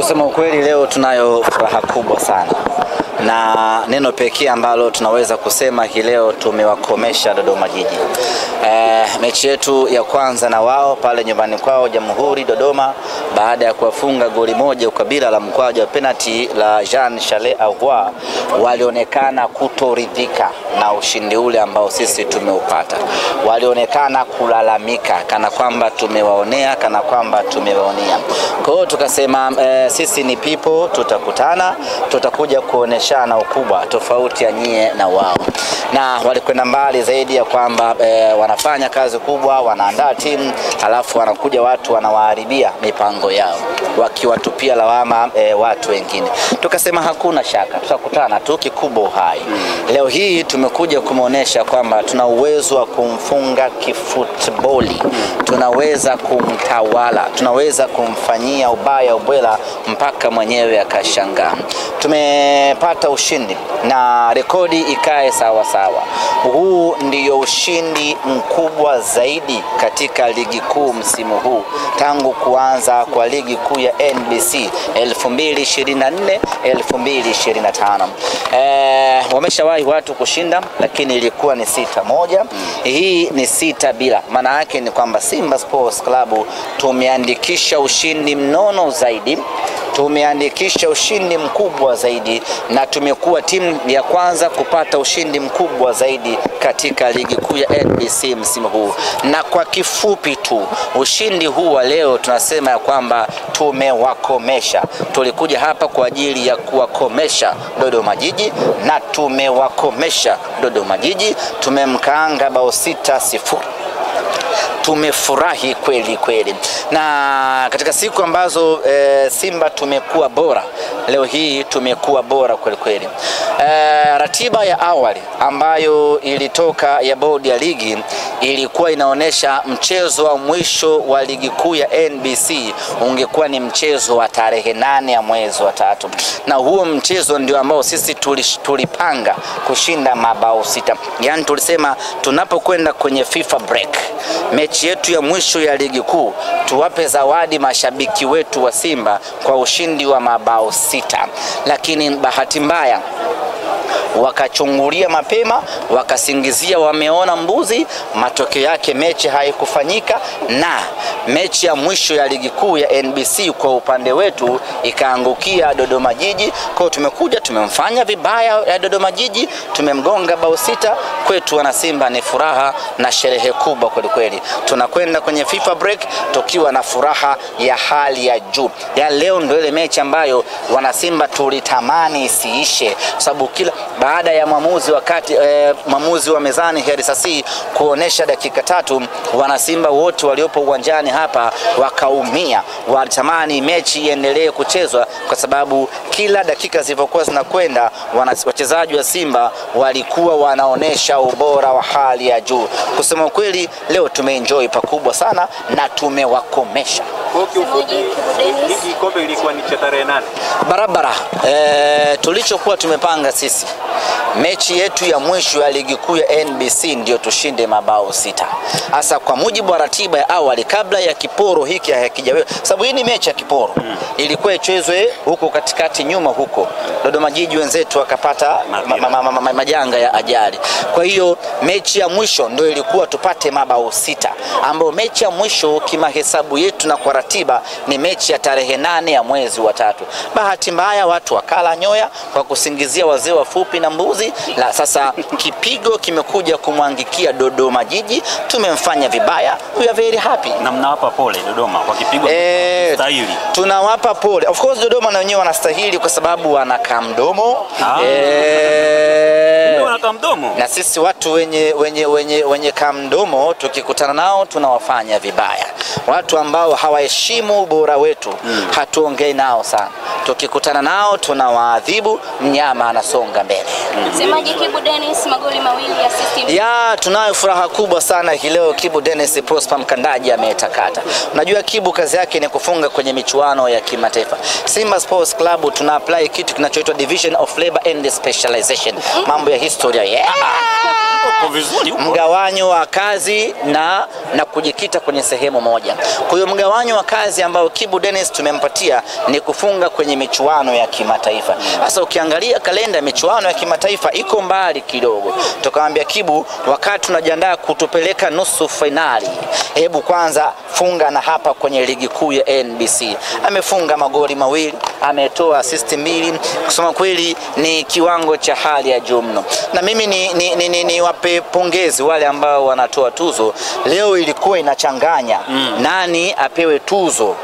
Kusema ukweli leo tunayo furaha kubwa sana. Na neno pekee ambalo tunaweza kusema hii leo tumewakomesha Dodoma Jiji. Mechi yetu ya kwanza na wao pale nyumbani kwao Jamhuri Dodoma, baada ya kuwafunga goli moja ukabila la mkwaju wa penalty la Jean Charles Ahoua, walionekana kutoridhika na ushindi ule ambao sisi tumeupata. Walionekana kulalamika kana kwamba tumewaonea, kana kwamba tumewaonia. Kwa hiyo tukasema sisi ni people, tutakutana, tutakuja kuoneshana ukubwa tofauti ya nyie na wao. Na walikwenda mbali zaidi ya kwamba wanafanya kazi kubwa, wanaandaa timu, halafu wanakuja watu wanawaharibia mipango yao, wakiwatupia lawama watu wengine. Tukasema hakuna shaka, tutakutana tu kikubwa uhai. Leo hii tumekuja kumuonesha kwamba tuna uwezo wa kumfunga kifutboli, tunaweza kumtawala, tunaweza kumfanyia ubaya ubwela mpaka mwenyewe akashangaa. Tumepata ushindi na rekodi ikae sawa sawa. Huu ndio ushindi mkubwa zaidi katika ligi kuu msimu huu tangu kuanza kwa ligi kuu ya NBC 2024-2025. Wameshawahi watu kushinda, lakini ilikuwa ni 6-1. Hii ni 6-0. Maana yake ni kwamba Simba Sports Club tumeandikisha ushindi mnono zaidi, tumeandikisha ushindi mkubwa zaidi, na tumekuwa timu ya kwanza kupata ushindi mkubwa zaidi katika ligi kuu ya NBC msimu huu. Na kwa kifupi tu, ushindi huu wa leo tunasema ya kwamba tumewakomesha. Tulikuja hapa kwa ajili ya kuwakomesha Dodoma Jiji na tumewakomesha Dodoma Jiji. Tumemkaanga bao 6-0. Tumefurahi kweli kweli. Na katika siku ambazo Simba tumekuwa bora, leo hii tumekuwa bora kweli kweli. Ratiba ya awali ambayo ilitoka ya bodi ya ligi ilikuwa inaonesha mchezo wa mwisho wa ligi kuu ya NBC ungekuwa ni mchezo wa tarehe 8 ya mwezi wa 3. Na huo mchezo ndio ambao sisi tulipanga kushinda mabao 6. Yaani tulisema tunapokwenda kwenye FIFA break, mechi yetu ya mwisho ya ligi kuu, tuwape zawadi mashabiki wetu wa Simba kwa ushindi wa mabao 6. Lakini bahati mbaya wakachungulia mapema, wakasingizia wameona mbuzi. Matokeo yake mechi haikufanyika, na mechi ya mwisho ya ligi kuu ya NBC kwa upande wetu ikaangukia Dodoma Jiji. Kwa tumekuja tumemfanya vibaya ya Dodoma Jiji, tumemgonga bao 6. Kwetu wana Simba ni furaha na sherehe kubwa kweli kweli. Tunakwenda kwenye FIFA break tukiwa na furaha ya hali ya juu. Ya leo ndio ile mechi ambayo wana Simba tulitamani isiishe, sababu kila baada ya mwamuzi wa mezani Herisasi kuonesha dakika 3, wana Simba wote waliopo uwanjani hapa wakaumia. Walitamani mechi iendelee kuchezwa kwa sababu kila dakika zilizokuwa zinakwenda wachezaji wa Simba walikuwa wanaonesha ubora wa hali ya juu. Kusema kweli leo tumeenjoy pakubwa sana na tumewakomesha. Kwa kiufupi hiki kombe ilikuwa ni cha tarehe 8 barabara. Tulichokuwa tumepanga sisi, mechi yetu ya mwisho ya ligi kuu ya NBC ndio tushinde mabao 6. Hasa kwa mujibu wa ratiba ya awali, kabla ya kiporo hiki hakijawe, sababu hii ni mechi ya kiporo, ilikuwa ichezwe huko katikati nyuma huko. Dodoma Jiji wenzetu wakapata majanga ya ajali. Kwa hiyo mechi ya mwisho ndio ilikuwa tupate mabao 6, ambao mechi ya mwisho kimahesabu yetu na kwa ratiba ni mechi ya tarehe 8 ya mwezi wa 3. Bahati mbaya watu wakala nyoya kwa kusingizia wazee wafupi na mbuzi. La sasa kipigo kimekuja kumwangikia Dodoma Jiji, tumemfanya vibaya. We are very happy. Na mnawapa pole Dodoma kwa kipigo stahili. Tunawapa pole. Of course Dodoma na wenyewe wanastahili kwa sababu wana kamdomo. Wana kamdomo. Na sisi watu wenye kamdomo tukikutana nao tunawafanya vibaya. Watu ambao hawaheshimu ubora wetu hatuongei nao sana. Tukikutana nao tunawaadhibu, mnyama anasonga mbele. Msemaji Kibu Dennis, magoli 2 ya system. Ya, tunayo furaha kubwa sana hii leo. Kibu Dennis Prosper Mkandaji ametakata. Unajua Kibu kazi yake ni kufunga kwenye michuano ya kimataifa. Simba Sports Club tuna apply kitu kinachoitwa Division of Labor and Specialization. Mambo ya historia. Vizuri, mgawanyo wa kazi na kujikita kwenye sehemu moja. Kwa hiyo mgawanyo wa kazi ambao Kibu Denis tumempatia ni kufunga kwenye michuano ya kimataifa. Sasa ukiangalia kalenda michuano ya kimataifa iko mbali kidogo. Tukamwambia Kibu, wakati tunajiandaa kutupeleka nusu finali, hebu kwanza funga na hapa kwenye ligi kuu ya NBC. Amefunga magoli mawili, ametoa assist mbili. Kusema kweli ni kiwango cha hali ya juu mno. Na mimi ni wape pongezi wale ambao wanatoa tuzo. Leo ilikuwa inachanganya nani apewe tuzo.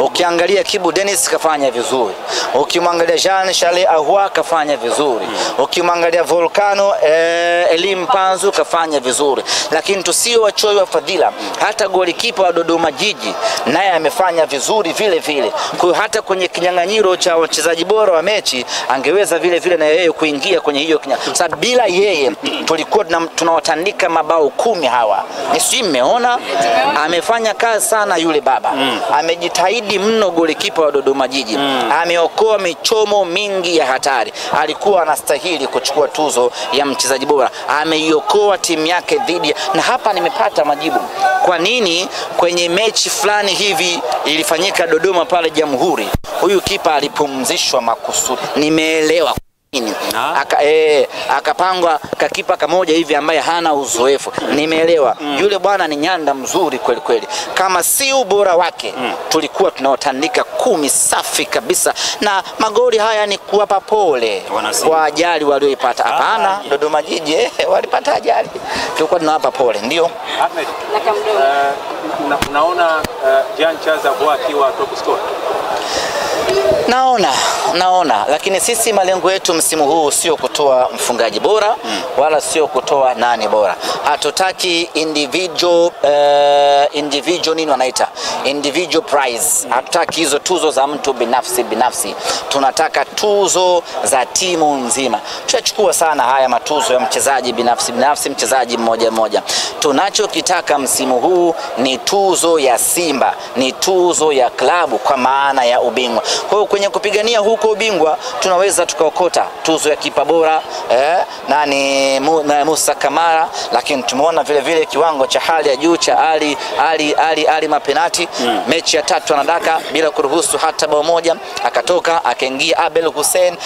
Ukiangalia Kibu Denis kafanya vizuri. Ukimwangalia Jean Charles Ahoua kafanya vizuri. Ukimwangalia Volcano Elim Panzu kafanya vizuri. Lakini tusio wachoyo wa fadhila, hata golikipa wa Dodoma Jiji naye amefanya vizuri vile vile. Kwa hiyo hata kwenye kinyang'anyiro cha wachezaji bora wa mechi angeweza vile vile na yeye kuingia kwenye hiyo sababu bila yeye tulikuwa tunawatandika mabao 10 hawa. Nisi mmeona amefanya kazi sana yule baba. Amejitahidi mno golikipa wa Dodoma Jiji. Ameokoa michomo mingi ya hatari. Alikuwa anastahili kuchukua tuzo ya mchezaji bora. Ameiokoa timu yake dhidi, na hapa nimepata majibu. Kwa nini kwenye mechi fulani hivi ilifanyika Dodoma pale Jamhuri, huyu kipa alipumzishwa makusudi? Nimeelewa akapangwa kakipa kamoja hivi ambaye hana uzoefu. Nimeelewa. Yule bwana ni nyanda mzuri kweli kweli. Kama si ubora wake tulikuwa tunawatandika 10 safi kabisa. Na magoli haya ni kuwapa pole kwa ajali walioipata. Hapana, Dodoma Jiji walipata ajali. Tulikuwa tunawapa pole, ndio. Ahmed, unaona Jean Charles Ahoua akiwa top scorer? Naona, lakini sisi malengo yetu msimu huu sio kutoa mfungaji bora wala sio kutoa nani bora. Hatutaki individual nini wanaita individual prize. Hatutaki hizo tuzo za mtu binafsi. Tunataka tuzo za timu nzima. Tutachukua sana haya matuzo ya mchezaji binafsi, mchezaji mmoja. Tunachokitaka msimu huu ni tuzo ya Simba, ni tuzo ya klabu kwa maana ya ubingwa. Kwa hiyo kwenye kupigania huko ubingwa tunaweza tukaokota tuzo ya kipa bora nani Musa Kamara, lakini tumeona vile vile kiwango cha hali ya juu cha Ali Mapenati. Mechi ya 3 anadaka bila kuruhusu hata bao moja, akatoka akaingia Abel Hussein.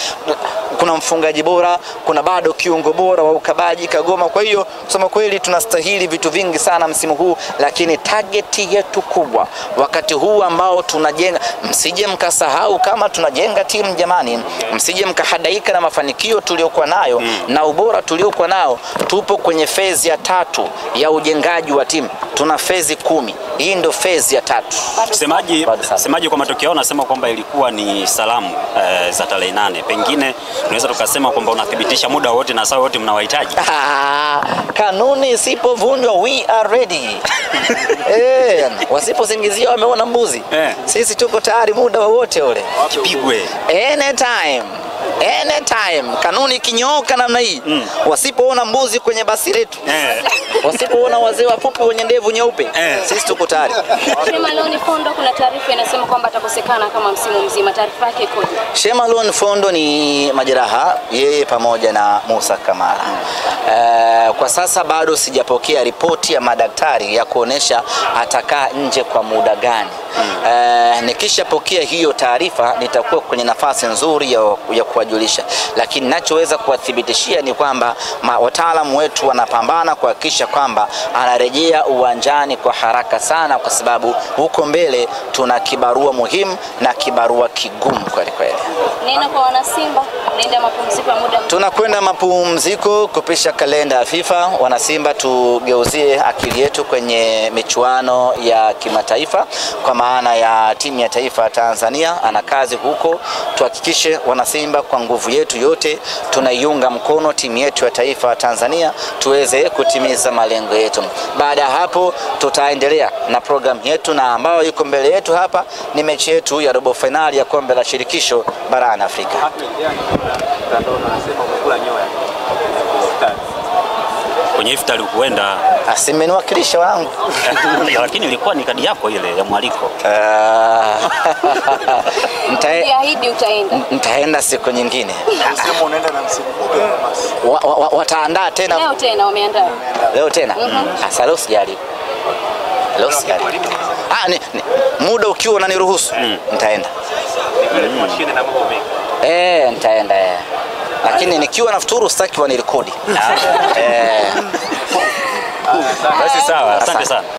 Kuna mfungaji bora, kuna bado kiungo bora wa ukabaji Kagoma. Kwa hiyo kusema kweli tunastahili vitu vingi sana msimu huu, lakini target yetu kubwa wakati huu ambao tunajenga, msije mkasahau kama tunajenga timu jamani, msije mkahadaika na mafanikio tuliokuwa nayo na ubora tuliokuwa nao. Tupo kwenye phase ya 3 ya ujengaji wa timu. Tuna phase 10. Hii ndio phase ya 3. Semaji kwa matokeo unasema kwamba ilikuwa ni salamu za tarehe 8. Pengine tunaweza tukasema kwamba unathibitisha muda wote na saa wote mnawahitaji. Kanuni isipovunjwa we are ready. Wasipozingizia wameona mbuzi. Sisi tuko tayari muda wote ule. Kipigwe. Anytime. Kanuni kinyooka namna hii. Wasipoona mbuzi kwenye basi letu. Wasipoona wazee wafupi wenye ndevu nyeupe. Sisi tuko tayari. Shemalon Fondo, kuna taarifa inasema kwamba atakosekana kama msimu mzima. Taarifa yake ikoje? Shemalon Fondo ni majeraha, yeye pamoja na Musa Kamara. Kwa sasa bado sijapokea ripoti ya madaktari ya kuonesha atakaa nje kwa muda gani. Nikishapokea hiyo taarifa nitakuwa kwenye nafasi nzuri ya kuwajulisha, lakini ninachoweza kuwathibitishia ni kwamba wataalamu wetu wanapambana kuhakikisha kwamba anarejea uwanjani kwa haraka sana, kwa sababu huko mbele tuna kibarua muhimu na kibarua kigumu kweli kweli. Neno kwa wana Simba, nenda mapumziko ya muda. Tunakwenda mapumziko kupisha kalenda ya FIFA. Wana Simba, tugeuzie akili yetu kwenye michuano ya kimataifa kwa maana ya timu ya taifa Tanzania ana kazi huko. Tuhakikishe wana Simba kwa nguvu yetu yote tunaiunga mkono timu yetu ya taifa Tanzania tuweze kutimiza malengo yetu. Baada ya hapo tutaendelea na program yetu, na ambao yuko mbele yetu hapa ni mechi yetu ya robo finali ya kombe la shirikisho barani Afrika. Kwenye iftari huenda asimeniwakilisha wangu. Lakini ilikuwa ni kadi yako ile ya mwaliko. Nitaahidi utaenda. Nitaenda siku nyingine. Unasema unaenda na msimu gani? Wataandaa tena. Leo tena wameandaa. Leo tena? Sasa leo sijali. Leo sijali. Muda ukiwa unaniruhusu nitaenda. Mashine na mambo mengi. Nitaenda. Lakini nikiwa nafuturu sitaki wanirekodi. Basi sawa, asante sana.